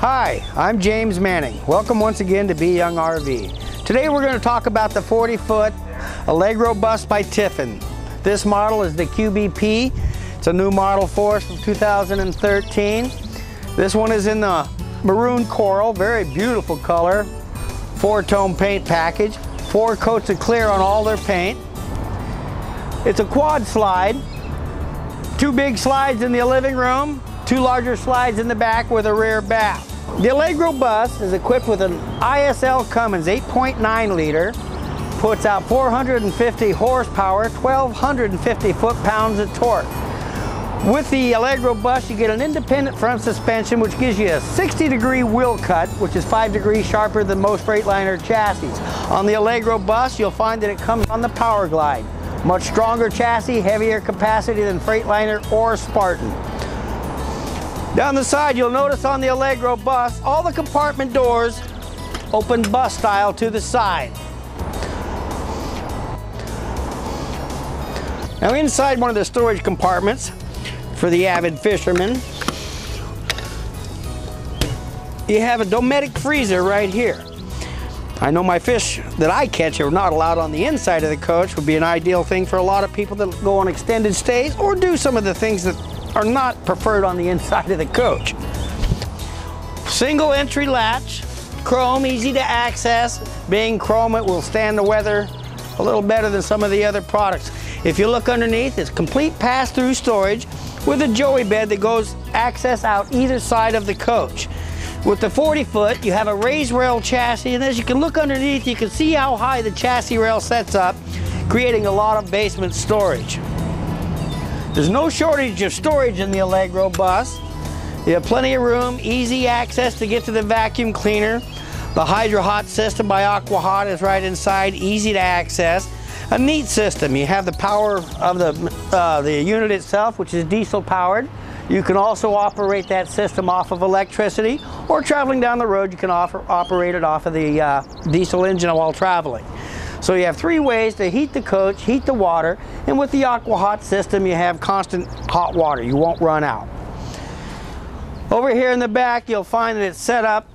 Hi, I'm James Manning. Welcome once again to Be Young RV. Today we're going to talk about the 40-foot Allegro bus by Tiffin. This model is the QBP. It's a new model for us from 2013. This one is in the maroon coral, very beautiful color. 4-tone paint package, 4 coats of clear on all their paint. It's a quad slide, 2 big slides in the living room, 2 larger slides in the back with a rear bath. The Allegro bus is equipped with an ISL Cummins 8.9 liter, puts out 450 horsepower, 1,250 foot-pounds of torque. With the Allegro bus, you get an independent front suspension, which gives you a 60-degree wheel cut, which is 5 degrees sharper than most Freightliner chassis. On the Allegro bus, you'll find that it comes on the Power Glide. Much stronger chassis, heavier capacity than Freightliner or Spartan. Down the side, you'll notice on the Allegro bus, all the compartment doors open bus style to the side. Now inside one of the storage compartments for the avid fisherman, you have a Dometic freezer right here. I know my fish that I catch are not allowed on the inside of the coach. Would be an ideal thing for a lot of people that go on extended stays or do some of the things that are not preferred on the inside of the coach. Single entry latch, chrome, easy to access. Being chrome, it will stand the weather a little better than some of the other products. If you look underneath, it's complete pass-through storage with a joey bed that goes access out either side of the coach. With the 40-foot, you have a raised rail chassis, and as you can look underneath, you can see how high the chassis rail sets up, creating a lot of basement storage. There's no shortage of storage in the Allegro bus. You have plenty of room, easy access to get to the vacuum cleaner. The Hydro Hot system by Aqua Hot is right inside, easy to access. A neat system. You have the power of the unit itself, which is diesel powered. You can also operate that system off of electricity, or traveling down the road, you can operate it off of the diesel engine while traveling. So you have 3 ways to heat the coach, heat the water, and with the Aqua Hot system, you have constant hot water. You won't run out. Over here in the back, you'll find that it's set up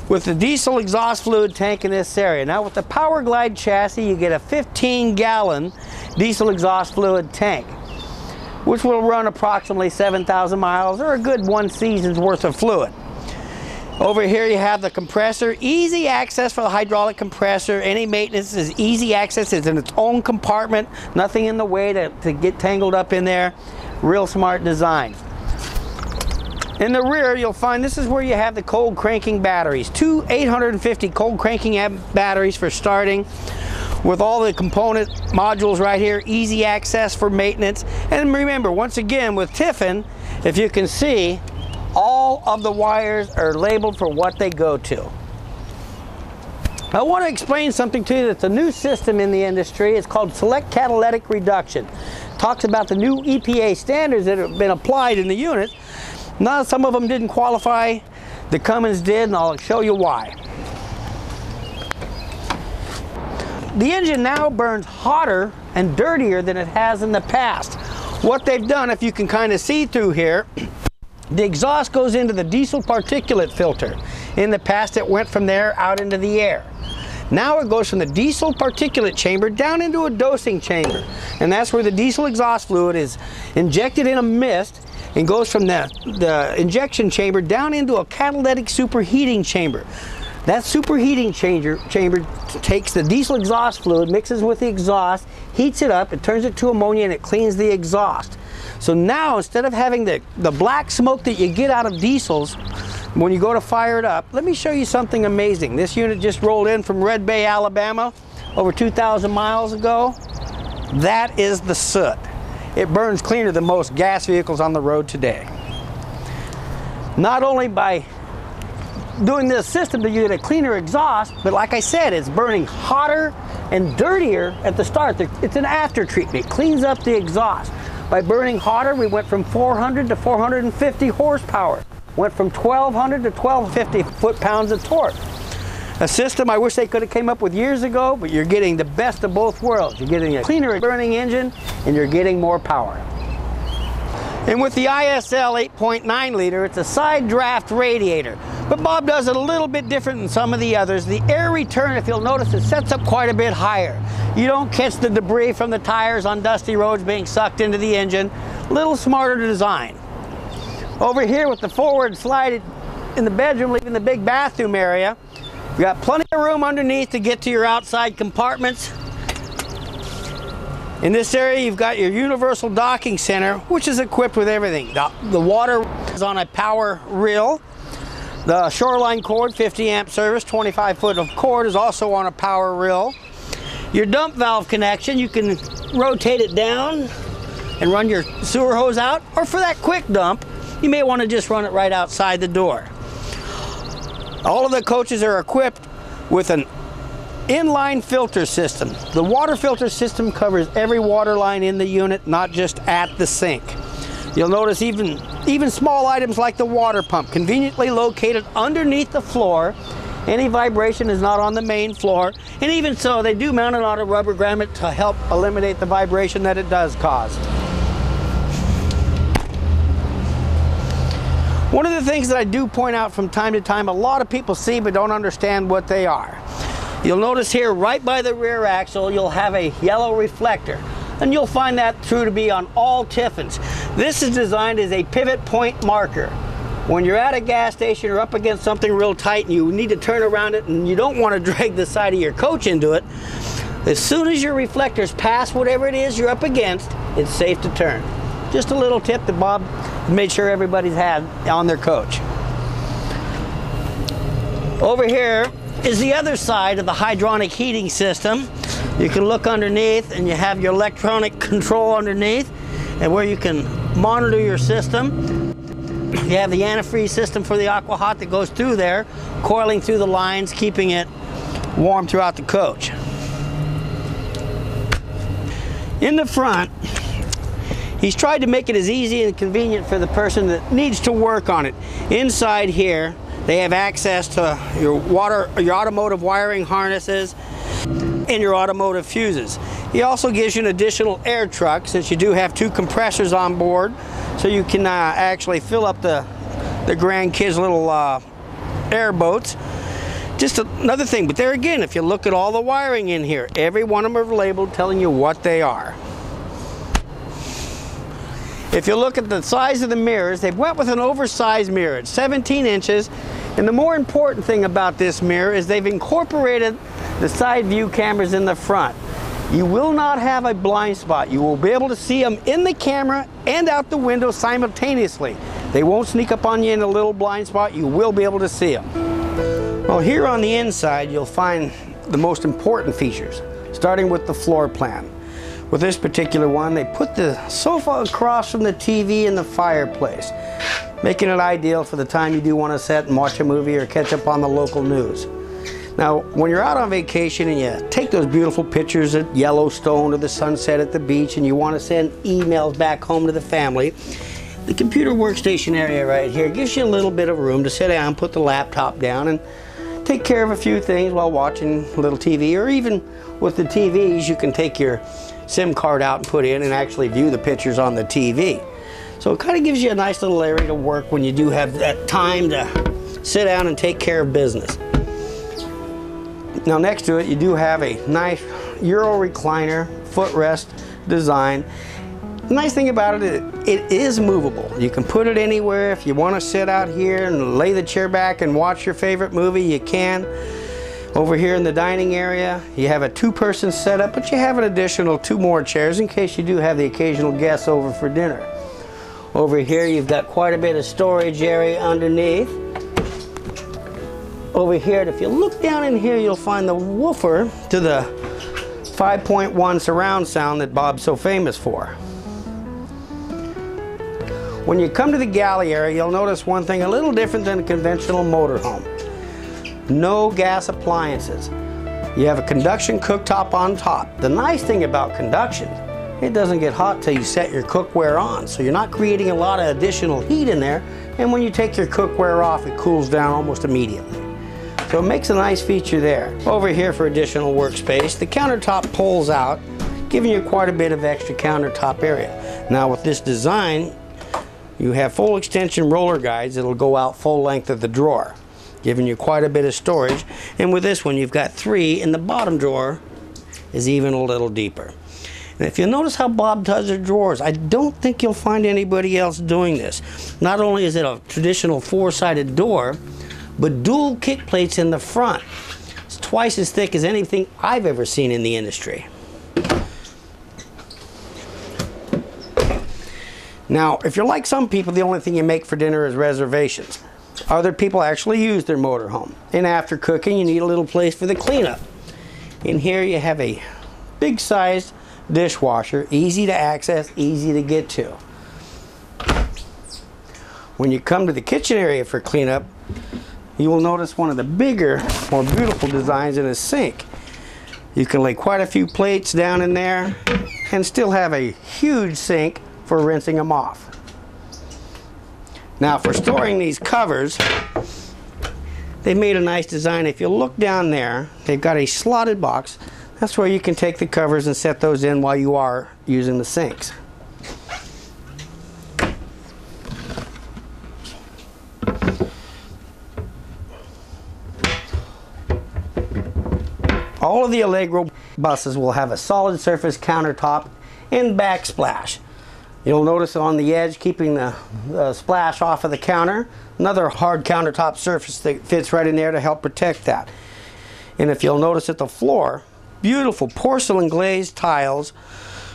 with the diesel exhaust fluid tank in this area. Now with the Power Glide chassis, you get a 15-gallon diesel exhaust fluid tank, which will run approximately 7,000 miles or a good 1 season's worth of fluid. Over here you have the compressor, easy access for the hydraulic compressor. Any maintenance is easy access. It's in its own compartment, nothing in the way to get tangled up in there. Real smart design. In the rear, you'll find this is where you have the cold cranking batteries. 2 850 cold cranking batteries for starting, with all the component modules right here, easy access for maintenance. And remember, once again, with Tiffin, if you can see, all of the wires are labeled for what they go to. I want to explain something to you that's a new system in the industry. It's called Select Catalytic Reduction. It talks about the new EPA standards that have been applied in the unit. Now, some of them didn't qualify. The Cummins did, and I'll show you why. The engine now burns hotter and dirtier than it has in the past. What they've done, if you can kind of see through here, the exhaust goes into the diesel particulate filter. In the past, it went from there out into the air. Now it goes from the diesel particulate chamber down into a dosing chamber. And that's where the diesel exhaust fluid is injected in a mist and goes from the injection chamber down into a catalytic superheating chamber. That superheating chamber takes the diesel exhaust fluid, mixes with the exhaust, heats it up, it turns it to ammonia, and it cleans the exhaust. So now, instead of having the black smoke that you get out of diesels when you go to fire it up, let me show you something amazing. This unit just rolled in from Red Bay, Alabama, over 2,000 miles ago. That is the soot. It burns cleaner than most gas vehicles on the road today. Not only by doing this system do you get a cleaner exhaust, but like I said, it's burning hotter and dirtier at the start. It's an after treatment. It cleans up the exhaust. By burning hotter, we went from 400 to 450 horsepower. Went from 1,200 to 1,250 foot-pounds of torque. A system I wish they could have came up with years ago, but you're getting the best of both worlds. You're getting a cleaner burning engine, and you're getting more power. And with the ISL 8.9 liter, it's a side draft radiator. But Bob does it a little bit different than some of the others. The air return, if you'll notice, it sets up quite a bit higher. You don't catch the debris from the tires on dusty roads being sucked into the engine. A little smarter design. Over here with the forward slide in the bedroom, leaving the big bathroom area, you got plenty of room underneath to get to your outside compartments. In this area, you've got your universal docking center, which is equipped with everything. The water is on a power reel. The shoreline cord, 50 amp service, 25 foot of cord is also on a power reel. Your dump valve connection, you can rotate it down and run your sewer hose out, or for that quick dump, you may want to just run it right outside the door. All of the coaches are equipped with an inline filter system. The water filter system covers every water line in the unit, not just at the sink. You'll notice even small items like the water pump, conveniently located underneath the floor. Any vibration is not on the main floor, and even so, they do mount it on a rubber grommet to help eliminate the vibration that it does cause. One of the things that I do point out from time to time, a lot of people see but don't understand what they are. You'll notice here, right by the rear axle, you'll have a yellow reflector. And you'll find that true to be on all Tiffins. This is designed as a pivot point marker. When you're at a gas station or up against something real tight and you need to turn around it and you don't want to drag the side of your coach into it, as soon as your reflectors pass whatever it is you're up against, it's safe to turn. Just a little tip that Bob made sure everybody's had on their coach. Over here is the other side of the hydronic heating system. You can look underneath and you have your electronic control underneath and where you can monitor your system. You have the antifreeze system for the aqua hot that goes through there, coiling through the lines, keeping it warm throughout the coach. In the front, he's tried to make it as easy and convenient for the person that needs to work on it. Inside here, they have access to your automotive wiring harnesses and your automotive fuses. He also gives you an additional air truck, since you do have 2 compressors on board, so you can actually fill up the grandkids' little air boats. Just another thing, but there again, if you look at all the wiring in here, every one of them are labeled telling you what they are. If you look at the size of the mirrors, they've went with an oversized mirror. It's 17 inches. And the more important thing about this mirror is they've incorporated the side view cameras in the front. You will not have a blind spot. You will be able to see them in the camera and out the window simultaneously. They won't sneak up on you in a little blind spot. You will be able to see them. Well, here on the inside, you'll find the most important features, starting with the floor plan. With this particular one, they put the sofa across from the TV and the fireplace, making it ideal for the time you do want to sit and watch a movie or catch up on the local news. Now, when you're out on vacation and you take those beautiful pictures at Yellowstone or the sunset at the beach and you want to send emails back home to the family, the computer workstation area right here gives you a little bit of room to sit down, put the laptop down, and take care of a few things while watching a little TV. Or even with the TVs, you can take your SIM card out and put in and actually view the pictures on the TV. So it kind of gives you a nice little area to work when you do have that time to sit down and take care of business. Now next to it, you do have a nice Euro recliner footrest design. The nice thing about it, it is movable. You can put it anywhere. If you want to sit out here and lay the chair back and watch your favorite movie, you can. Over here in the dining area, you have a 2-person setup, but you have an additional 2 more chairs in case you do have the occasional guests over for dinner. Over here, you've got quite a bit of storage area underneath. Over here, if you look down in here, you'll find the woofer to the 5.1 surround sound that Bob's so famous for. When you come to the galley area, you'll notice one thing a little different than a conventional motorhome. No gas appliances. You have a conduction cooktop on top. The nice thing about conduction, it doesn't get hot till you set your cookware on, so you're not creating a lot of additional heat in there, and when you take your cookware off, it cools down almost immediately. So it makes a nice feature there. Over here for additional workspace, the countertop pulls out, giving you quite a bit of extra countertop area. Now with this design, You have full extension roller guides that'll go out full length of the drawer, giving you quite a bit of storage. And with this one, you've got 3, and the bottom drawer is even a little deeper. And if you'll notice how Bob does their drawers, I don't think you'll find anybody else doing this. Not only is it a traditional 4-sided door, but dual kick plates in the front. It's twice as thick as anything I've ever seen in the industry. Now, if you're like some people, the only thing you make for dinner is reservations. Other people actually use their motorhome. And after cooking, you need a little place for the cleanup. In here you have a big sized dishwasher, easy to access, easy to get to. When you come to the kitchen area for cleanup, you will notice one of the bigger, more beautiful designs in a sink. You can lay quite a few plates down in there and still have a huge sink for rinsing them off. Now for storing these covers, they've made a nice design. If you look down there, they've got a slotted box. That's where you can take the covers and set those in while you are using the sinks. All of the Allegro buses will have a solid surface countertop and backsplash. You'll notice on the edge, keeping the splash off of the counter, another hard countertop surface that fits right in there to help protect that. And if you'll notice at the floor, beautiful porcelain glazed tiles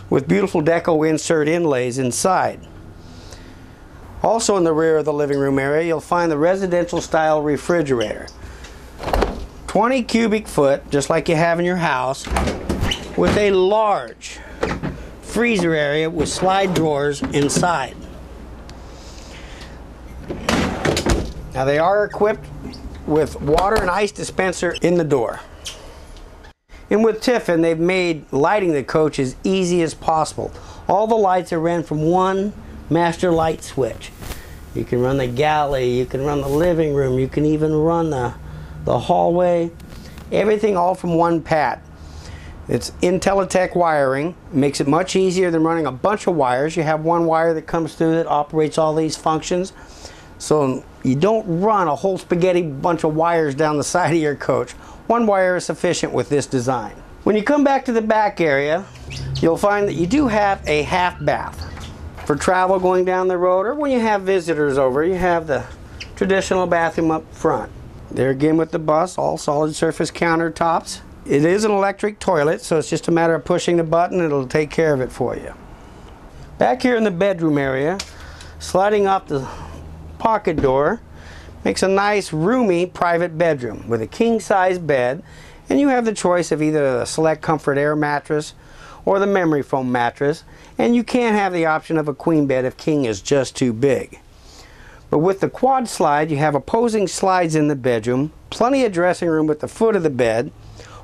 with beautiful deco insert inlays inside. Also in the rear of the living room area, you'll find the residential style refrigerator. 20 cubic foot, just like you have in your house, with a large freezer area with slide drawers inside. Now they are equipped with water and ice dispenser in the door. And with Tiffin, they've made lighting the coach as easy as possible. All the lights are ran from one master light switch. You can run the galley, you can run the living room, you can even run the hallway, everything all from one pad. It's Intelitech wiring, makes it much easier than running a bunch of wires. You have one wire that comes through that operates all these functions. So you don't run a whole spaghetti bunch of wires down the side of your coach. One wire is sufficient with this design. When you come back to the back area, you'll find that you do have a half bath. For travel going down the road, or when you have visitors over, you have the traditional bathroom up front. There again with the bus, all solid surface countertops. It is an electric toilet, so it's just a matter of pushing the button and it'll take care of it for you. Back here in the bedroom area, sliding off the pocket door, makes a nice roomy private bedroom with a king-size bed, and you have the choice of either the Select Comfort Air mattress or the memory foam mattress, and you can have the option of a queen bed if king is just too big. But with the quad slide, you have opposing slides in the bedroom, plenty of dressing room at the foot of the bed,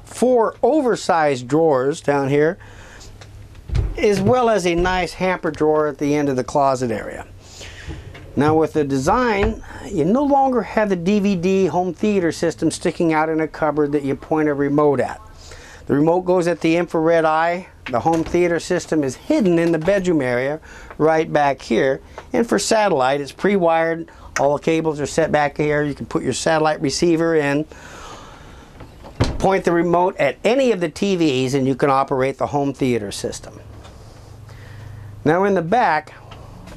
4 oversized drawers down here, as well as a nice hamper drawer at the end of the closet area. Now with the design, you no longer have the DVD home theater system sticking out in a cupboard that you point a remote at. The remote goes at the infrared eye. The home theater system is hidden in the bedroom area right back here. And for satellite, it's pre-wired. All the cables are set back here. You can put your satellite receiver in, point the remote at any of the TVs, and you can operate the home theater system. Now in the back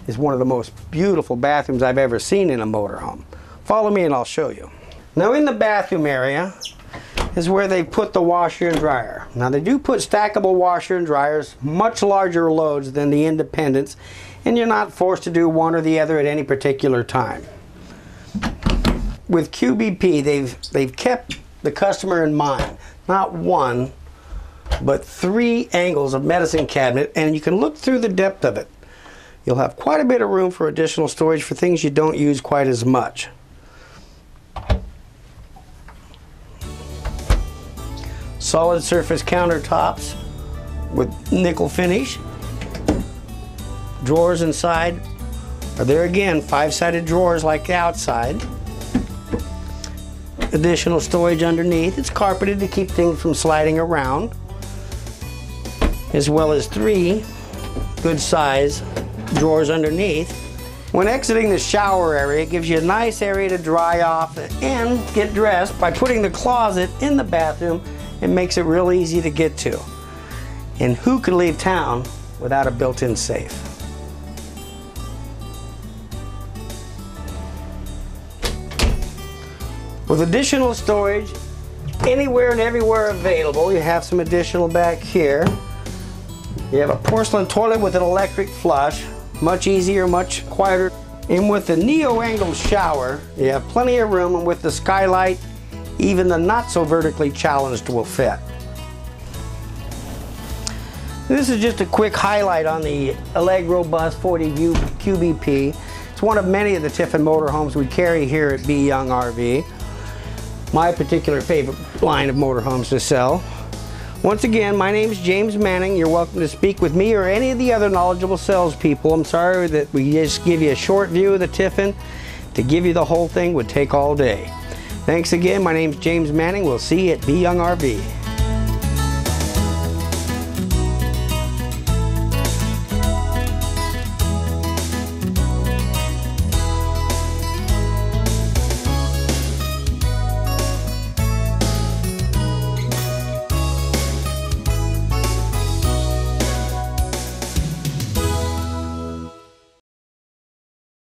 is one of the most beautiful bathrooms I've ever seen in a motorhome. Follow me and I'll show you. Now in the bathroom area is where they put the washer and dryer. Now they do put stackable washer and dryers, much larger loads than the independents, and you're not forced to do one or the other at any particular time. With QBP, they've kept the customer in mind. Not one, but 3 angles of medicine cabinet, and you can look through the depth of it. You'll have quite a bit of room for additional storage for things you don't use quite as much. Solid surface countertops with nickel finish. Drawers inside are there again, 5-sided drawers like the outside. Additional storage underneath. It's carpeted to keep things from sliding around, as well as 3 good size drawers underneath. When exiting the shower area, it gives you a nice area to dry off and get dressed by putting the closet in the bathroom. It makes it real easy to get to. And who could leave town without a built-in safe? With additional storage anywhere and everywhere available, you have some additional back here. You have a porcelain toilet with an electric flush, much easier, much quieter. And with the neo-angled shower, you have plenty of room, and with the skylight, even the not so vertically challenged will fit. This is just a quick highlight on the Allegro Bus 40 QBP. It's one of many of the Tiffin motorhomes we carry here at B. Young RV. My particular favorite line of motorhomes to sell. Once again, my name is James Manning. You're welcome to speak with me or any of the other knowledgeable salespeople. I'm sorry that we just give you a short view of the Tiffin. To give you the whole thing would take all day. Thanks again. My name is James Manning. We'll see you at B. Young RV.